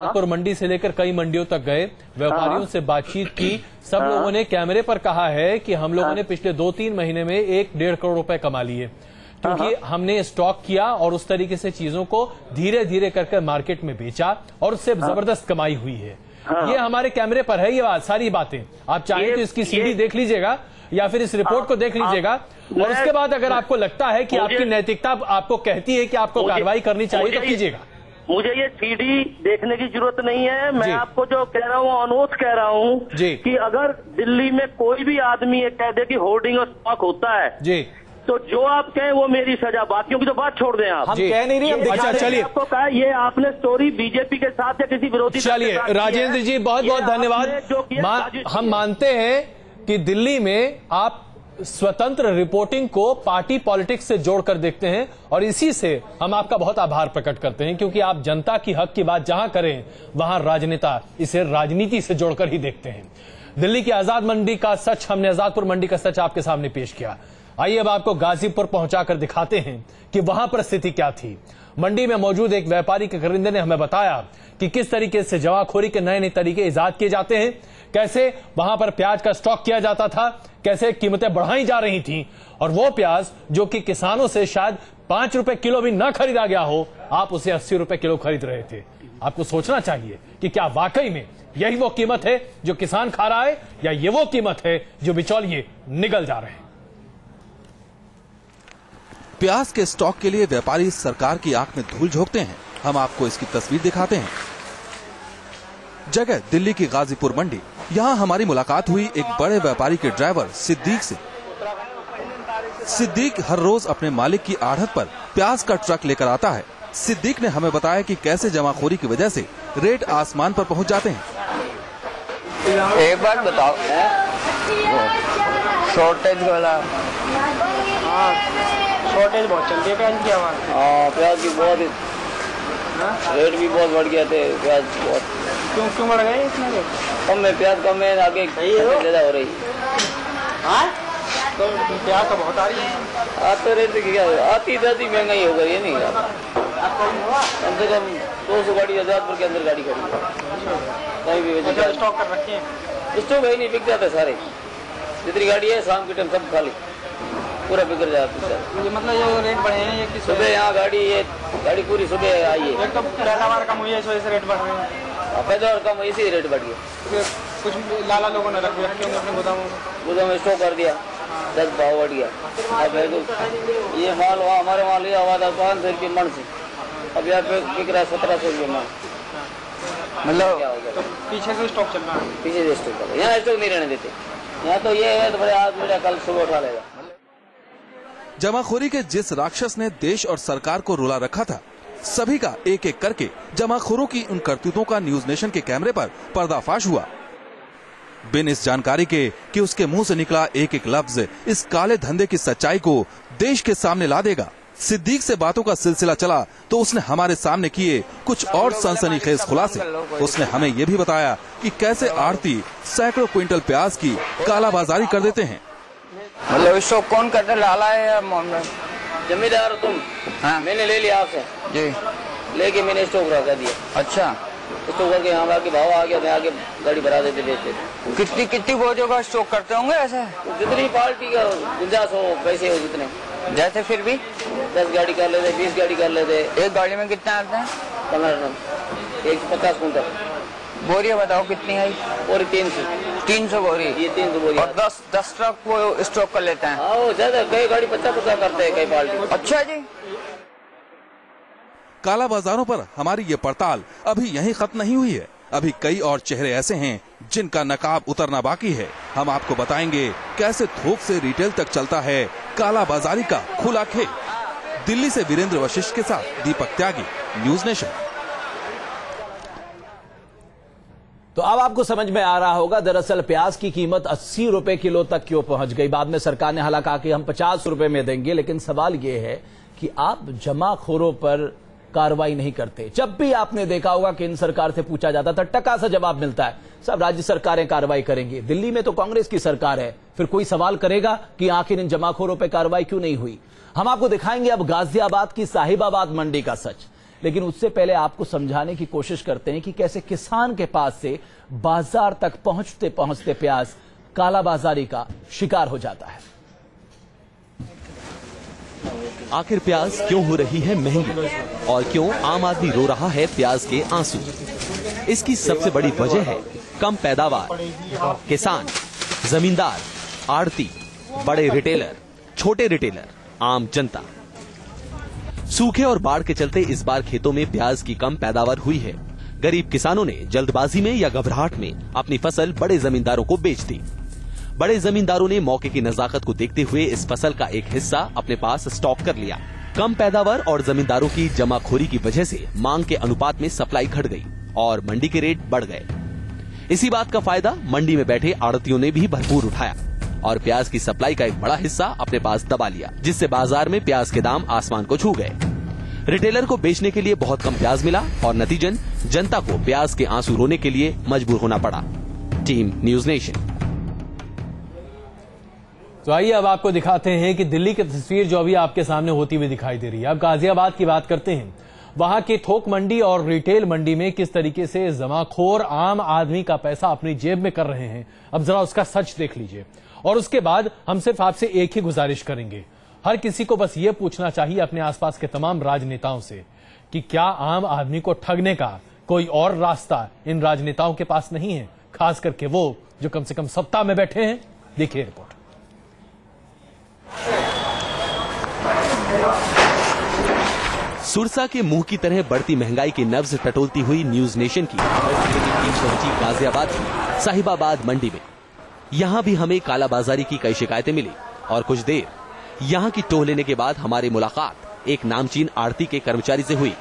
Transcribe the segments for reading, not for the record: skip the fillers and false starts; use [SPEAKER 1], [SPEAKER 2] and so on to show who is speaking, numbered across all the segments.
[SPEAKER 1] नागपुर मंडी से लेकर कई मंडियों तक गए, व्यापारियों से बातचीत की। सब लोगों ने कैमरे पर कहा है कि हम लोगों ने पिछले 2-3 महीने में 1-1.5 करोड़ रुपए कमा लिए, क्योंकि हमने स्टॉक किया और उस तरीके से चीजों को धीरे धीरे करके मार्केट में बेचा और उससे जबरदस्त कमाई हुई है। ये हमारे कैमरे पर है, ये सारी बातें। आप चाहें तो इसकी सीडी देख लीजिएगा या फिर इस रिपोर्ट को देख लीजिएगा, और उसके बाद अगर आपको लगता है कि आपकी नैतिकता आपको कहती है कि आपको कार्रवाई करनी चाहिए तो कीजिएगा।
[SPEAKER 2] मुझे ये सीडी देखने की जरूरत नहीं है। मैं आपको जो कह रहा हूँ अनुरोध कह रहा हूँ कि अगर दिल्ली में कोई भी आदमी ये कह दे कि होर्डिंग और स्टॉक होता है जी, तो जो आप कहें वो मेरी सजा, बाकियों की तो बात छोड़ दें आप।
[SPEAKER 1] हम कह नहीं रहे। अच्छा चलिए,
[SPEAKER 2] आपको कहा ये आपने स्टोरी बीजेपी के साथ या किसी विरोधी।
[SPEAKER 1] चलिए राजेंद्र जी बहुत बहुत धन्यवाद। हम मानते हैं कि दिल्ली में आप स्वतंत्र रिपोर्टिंग को पार्टी पॉलिटिक्स से जोड़कर देखते हैं और इसी से हम आपका बहुत आभार प्रकट करते हैं, क्योंकि आप जनता की हक की बात जहां करें वहां राजनेता इसे राजनीति से जोड़कर ही देखते हैं। दिल्ली की आजाद मंडी का सच, हमने आजादपुर मंडी का सच आपके सामने पेश किया। आइए अब आपको गाजीपुर पहुंचाकर दिखाते हैं कि वहां पर स्थिति क्या थी। मंडी में मौजूद एक व्यापारी के खरीदने ने हमें बताया कि किस तरीके से जमाखोरी के नए नए तरीके इजाद किए जाते हैं, कैसे वहां पर प्याज का स्टॉक किया जाता था, कैसे कीमतें बढ़ाई जा रही थीं, और वो प्याज जो कि किसानों से शायद 5 रुपए किलो भी न खरीदा गया हो, आप उसे 80 रुपए किलो खरीद रहे थे। आपको सोचना चाहिए कि क्या वाकई में यही वो कीमत है जो किसान खा रहा है, या ये वो कीमत है जो बिचौलिए निगल जा रहे हैं।
[SPEAKER 3] प्याज के स्टॉक के लिए व्यापारी सरकार की आंख में धूल झोंकते हैं। हम आपको इसकी तस्वीर दिखाते हैं। जगह दिल्ली की गाजीपुर मंडी। यहाँ हमारी मुलाकात हुई एक बड़े व्यापारी के ड्राइवर सिद्दीक से। सिद्दीक हर रोज अपने मालिक की आढ़त पर प्याज का ट्रक लेकर आता है। सिद्दीक ने हमें बताया कि कैसे जमाखोरी की वजह से रेट आसमान पर पहुँच जाते हैं।
[SPEAKER 4] एक बात बताओ, शॉर्टेज वाला शॉर्टेज बहुत चलती है प्याज की। हाँ प्याज की बहुत, रेट भी बहुत बढ़ गया थे। प्याज बहुत क्यों बढ़ गए इतना रेट? कम में प्याज कम है, आगे ज्यादा हो रही है। तो प्याज तो बहुत आ रही है। तो रेट क्या आती जाती महंगाई हो गई है। नहीं कम से कम 200 गाड़ी आजादपुर के अंदर गाड़ी खड़ी है। कहीं भी स्टॉक कर रखे हैं, स्टॉक है नहीं, बिक जाते सारे। जितनी गाड़ी है शाम के टाइम सब खाली पूरा बिगड़ जाता है। ये मतलब ये रेट बढ़े हैं, ये कि सुबह यहाँ गाड़ी पूरी सुबह आई है। एक तो पैदावार कम हुई है, इस वजह से रेट बढ़ रहे हैं। पैदावार कम हुई, इसी रेट बढ़ गया। कुछ लाला लोगों ने रखे होंगे अपने गोदामों में स्टॉक कर दिया, 10 भाव बढ़ गया। अब ये माल वहाँ हमारे वहाँ लिया हुआ था 500 रुपये मन से, अब यहाँ पे बिक रहा है 1700 रुपये मन। मतलब तो पीछे से स्टॉक चल रहा है, पीछे से स्टॉक चल रहा है। यहाँ स्टॉक नहीं रहने देते। यहाँ तो ये है तो बड़े आज मेरा कल सुबह उठा लेगा।
[SPEAKER 3] जमाखोरी के जिस राक्षस ने देश और सरकार को रुला रखा था, सभी का एक एक करके जमाखोरों की उन करतूतों का न्यूज नेशन के कैमरे पर पर्दाफाश हुआ। बिन इस जानकारी के कि उसके मुंह से निकला एक एक लफ्ज इस काले धंधे की सच्चाई को देश के सामने ला देगा। सिद्दीक से बातों का सिलसिला चला तो उसने हमारे सामने किए कुछ और सनसनीखेज खुलासे। उसने हमें ये भी बताया कि कैसे आड़ती सैकड़ों क्विंटल प्याज की कालाबाजारी कर देते हैं।
[SPEAKER 4] मतलब इसको कौन करते, लाला है या मोहम्मद? जमींदार तुम? हाँ मैंने ले लिया आपसे जी, लेके मैंने स्टॉक रखा दिया। अच्छा स्टॉक करके यहाँ आके भाव आ गया, मैं आगे गाड़ी भरा देते देते। कितनी बोझों का स्टॉक करते होंगे ऐसे? जितनी पार्टी का गुंजाइश हो, पैसे हो जितने। जैसे फिर भी 10 गाड़ी कर लेते, 20 गाड़ी कर लेते। एक गाड़ी में कितना आते हैं? 150 कुंटल। बोरिया बताओ कितनी है? बोरी 300 बोरी। ये 300 बोरी और 10 ट्रक वो स्टॉक कर लेते हैं। हाँ ज्यादा, कई गाड़ी 50-50 करते हैं, कई पार्टी। अच्छा जी।
[SPEAKER 3] काला बाजारों पर हमारी ये पड़ताल अभी यहीं खत्म नहीं हुई है। अभी कई और चेहरे ऐसे हैं जिनका नकाब उतरना बाकी है। हम आपको बताएंगे कैसे थोक से रिटेल तक चलता है काला बाजारी का खुला खेल। दिल्ली से वीरेंद्र वशिष्ठ के साथ दीपक त्यागी, न्यूज नेशन।
[SPEAKER 5] तो अब आपको समझ में आ रहा होगा दरअसल प्याज की कीमत 80 रुपए किलो तक क्यों पहुंच गई। बाद में सरकार ने हालांकि कहा कि हम 50 रुपए में देंगे, लेकिन सवाल यह है कि आप जमाखोरों पर कार्रवाई नहीं करते। जब भी आपने देखा होगा कि इन सरकार से पूछा जाता था, टका सा जवाब मिलता है, सब राज्य सरकारें कार्रवाई करेंगी। दिल्ली में तो कांग्रेस की सरकार है, फिर कोई सवाल करेगा कि आखिर इन जमाखोरों पर कार्रवाई क्यों नहीं हुई। हम आपको दिखाएंगे अब गाजियाबाद की साहिबाबाद मंडी का सच। लेकिन उससे पहले आपको समझाने की कोशिश करते हैं कि कैसे किसान के पास से बाजार तक पहुंचते पहुंचते प्याज कालाबाजारी का शिकार हो जाता है।
[SPEAKER 6] आखिर प्याज क्यों हो रही है महंगी और क्यों आम आदमी रो रहा है प्याज के आंसू? इसकी सबसे बड़ी वजह है कम पैदावार। किसान, जमींदार, आड़ती, बड़े रिटेलर, छोटे रिटेलर, आम जनता। सूखे और बाढ़ के चलते इस बार खेतों में प्याज की कम पैदावार हुई है। गरीब किसानों ने जल्दबाजी में या घबराहट में अपनी फसल बड़े जमींदारों को बेच दी। बड़े जमींदारों ने मौके की नजाकत को देखते हुए इस फसल का एक हिस्सा अपने पास स्टॉक कर लिया। कम पैदावार और जमींदारों की जमाखोरी की वजह से मांग के अनुपात में सप्लाई घट गई और मंडी के रेट बढ़ गए। इसी बात का फायदा मंडी में बैठे आड़तियों ने भी भरपूर उठाया और प्याज की सप्लाई का एक बड़ा हिस्सा अपने पास दबा लिया, जिससे बाजार में प्याज के दाम आसमान को छू गए। रिटेलर को बेचने के लिए बहुत कम प्याज मिला और नतीजन जनता को प्याज के आंसू रोने के लिए मजबूर होना पड़ा। Team news nation.
[SPEAKER 1] तो आइए अब आपको दिखाते हैं कि दिल्ली की तस्वीर जो अभी आपके सामने होती हुई दिखाई दे रही है। अब गाजियाबाद की बात करते हैं। वहां की थोक मंडी और रिटेल मंडी में किस तरीके से जमाखोर आम आदमी का पैसा अपनी जेब में कर रहे हैं, अब जरा उसका सच देख लीजिए। और उसके बाद हम सिर्फ आपसे एक ही गुजारिश करेंगे, हर किसी को बस ये पूछना चाहिए अपने आसपास के तमाम राजनेताओं से कि क्या आम आदमी को ठगने का कोई और रास्ता इन राजनेताओं के पास नहीं है, खास करके वो जो कम से कम सत्ता में बैठे हैं। देखिए रिपोर्ट।
[SPEAKER 6] सुरसा के मुंह की तरह बढ़ती महंगाई की नब्ज टटोलती हुई न्यूज नेशन की टीम पहुंची गाजियाबाद की साहिबाबाद मंडी में। यहां भी हमें कालाबाजारी की कई शिकायतें मिली और कुछ देर यहां की टोह लेने के बाद हमारी मुलाकात एक नामचीन आड़ती के कर्मचारी से हुई।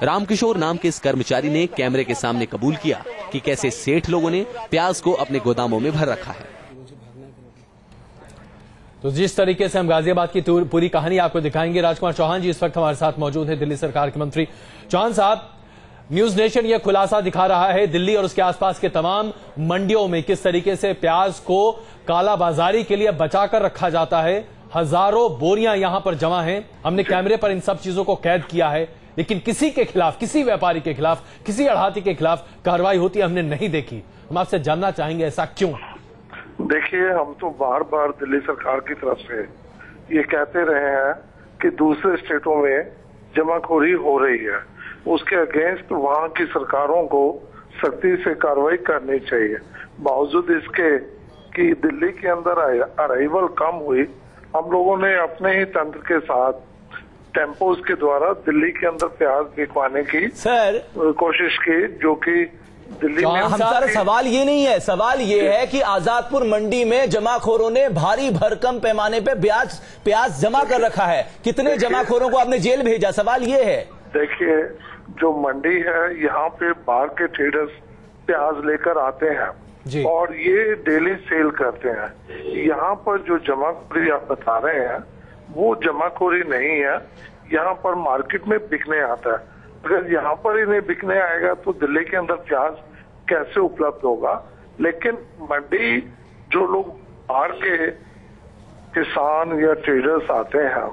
[SPEAKER 6] रामकिशोर नाम के इस कर्मचारी ने कैमरे के सामने कबूल किया कि कैसे सेठ लोगों ने प्याज को अपने गोदामों में भर रखा है।
[SPEAKER 1] तो जिस तरीके से हम गाजियाबाद की पूरी कहानी आपको दिखाएंगे, राजकुमार चौहान जी इस वक्त हमारे साथ मौजूद हैं, दिल्ली सरकार के मंत्री। चौहान साहब, न्यूज नेशन यह खुलासा दिखा रहा है दिल्ली और उसके आसपास के तमाम मंडियों में किस तरीके से प्याज को कालाबाजारी के लिए बचाकर रखा जाता है। हजारों बोरियां यहां पर जमा हैं। हमने कैमरे पर इन सब चीजों को कैद किया है, लेकिन किसी के खिलाफ, किसी व्यापारी के खिलाफ, किसी अड़ाती के खिलाफ कार्रवाई होती हमने नहीं देखी। हम आपसे जानना चाहेंगे ऐसा क्यों?
[SPEAKER 7] देखिए, हम तो बार बार दिल्ली सरकार की तरफ से ये कहते रहे हैं कि दूसरे स्टेटों में जमाखोरी हो रही है, उसके अगेंस्ट वहां की सरकारों को सख्ती से कार्रवाई करनी चाहिए। बावजूद इसके कि दिल्ली के अंदर अराइवल कम हुई, हम लोगों ने अपने ही तंत्र के साथ टेम्पोज के द्वारा दिल्ली के अंदर प्याज बिकवाने की कोशिश की, जो कि दिल्ली में
[SPEAKER 5] हमारा सवाल ये नहीं है। सवाल ये है कि आजादपुर मंडी में जमाखोरों ने भारी भरकम पैमाने पे प्याज जमा कर रखा है। कितने जमाखोरों को आपने जेल भेजा, सवाल ये है।
[SPEAKER 7] देखिए, जो मंडी है यहाँ पे बाहर के ट्रेडर्स प्याज लेकर आते हैं और ये डेली सेल करते हैं। यहाँ पर जो जमाखोरी आप बता रहे हैं वो जमाखोरी नहीं है, यहाँ पर मार्केट में बिकने आता है। अगर यहाँ पर ही नहीं बिकने आएगा तो दिल्ली के अंदर प्याज कैसे उपलब्ध होगा? लेकिन मंडी जो लोग बाहर के किसान या ट्रेडर्स आते हैं,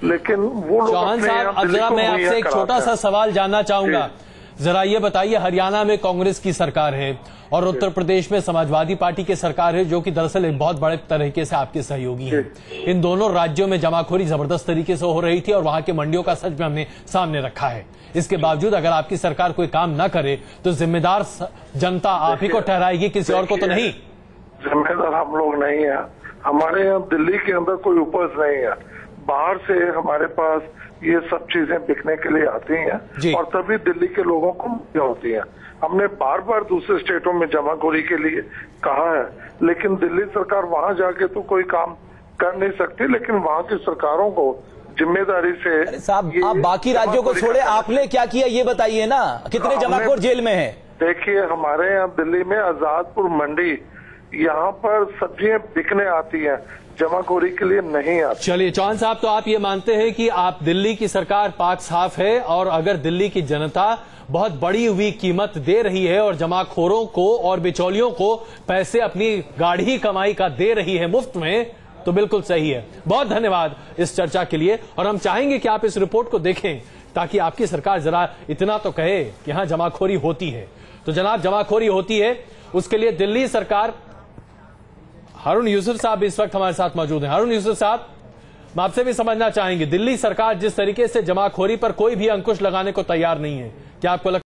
[SPEAKER 7] लेकिन वो लोग
[SPEAKER 1] चौहान साहब, अब जरा मैं आपसे एक छोटा सा सवाल जानना चाहूंगा। जरा ये बताइए, हरियाणा में कांग्रेस की सरकार है और उत्तर प्रदेश में समाजवादी पार्टी की सरकार है, जो कि दरअसल एक बहुत बड़े तरीके से आपके सहयोगी हैं। इन दोनों राज्यों में जमाखोरी जबरदस्त तरीके से हो रही थी और वहां के मंडियों का सच में हमने सामने रखा है। इसके बावजूद अगर आपकी सरकार कोई काम न करे तो जिम्मेदार जनता आप ही को ठहराएगी, किसी और को तो नहीं।
[SPEAKER 7] जिम्मेदार हम लोग नहीं है। हमारे यहाँ दिल्ली के अंदर कोई उपज नहीं है, बाहर से हमारे पास ये सब चीजें बिकने के लिए आती हैं और तभी दिल्ली के लोगों को मुहैया होती हैं। हमने बार बार दूसरे स्टेटों में जमाखोरी के लिए कहा है, लेकिन दिल्ली सरकार वहां जाके तो कोई काम कर नहीं सकती। लेकिन वहां की सरकारों को जिम्मेदारी से
[SPEAKER 5] साहब, आप बाकी राज्यों को छोड़े, आपने क्या किया ये बताइए ना। कितने जमाखोर जेल में हैं?
[SPEAKER 7] देखिए, हमारे यहाँ दिल्ली में आजादपुर मंडी, यहाँ पर सब्जियां बिकने आती हैं, जमाखोरी के लिए नहीं आती।
[SPEAKER 1] चलिए चौहान साहब, तो आप ये मानते हैं कि आप दिल्ली की सरकार पाक साफ है और अगर दिल्ली की जनता बहुत बड़ी हुई कीमत दे रही है और जमाखोरों को और बिचौलियों को पैसे अपनी गाढ़ी कमाई का दे रही है मुफ्त में, तो बिल्कुल सही है। बहुत धन्यवाद इस चर्चा के लिए और हम चाहेंगे कि आप इस रिपोर्ट को देखें ताकि आपकी सरकार जरा इतना तो कहे कि हाँ जमाखोरी होती है। तो जनाब, जमाखोरी होती है, उसके लिए दिल्ली सरकार, हारून यूसुफ साहब इस वक्त हमारे साथ मौजूद हैं। हारून यूसुफ साहब, मैं आपसे भी समझना चाहेंगे, दिल्ली सरकार जिस तरीके से जमाखोरी पर कोई भी अंकुश लगाने को तैयार नहीं है, क्या आपको लगता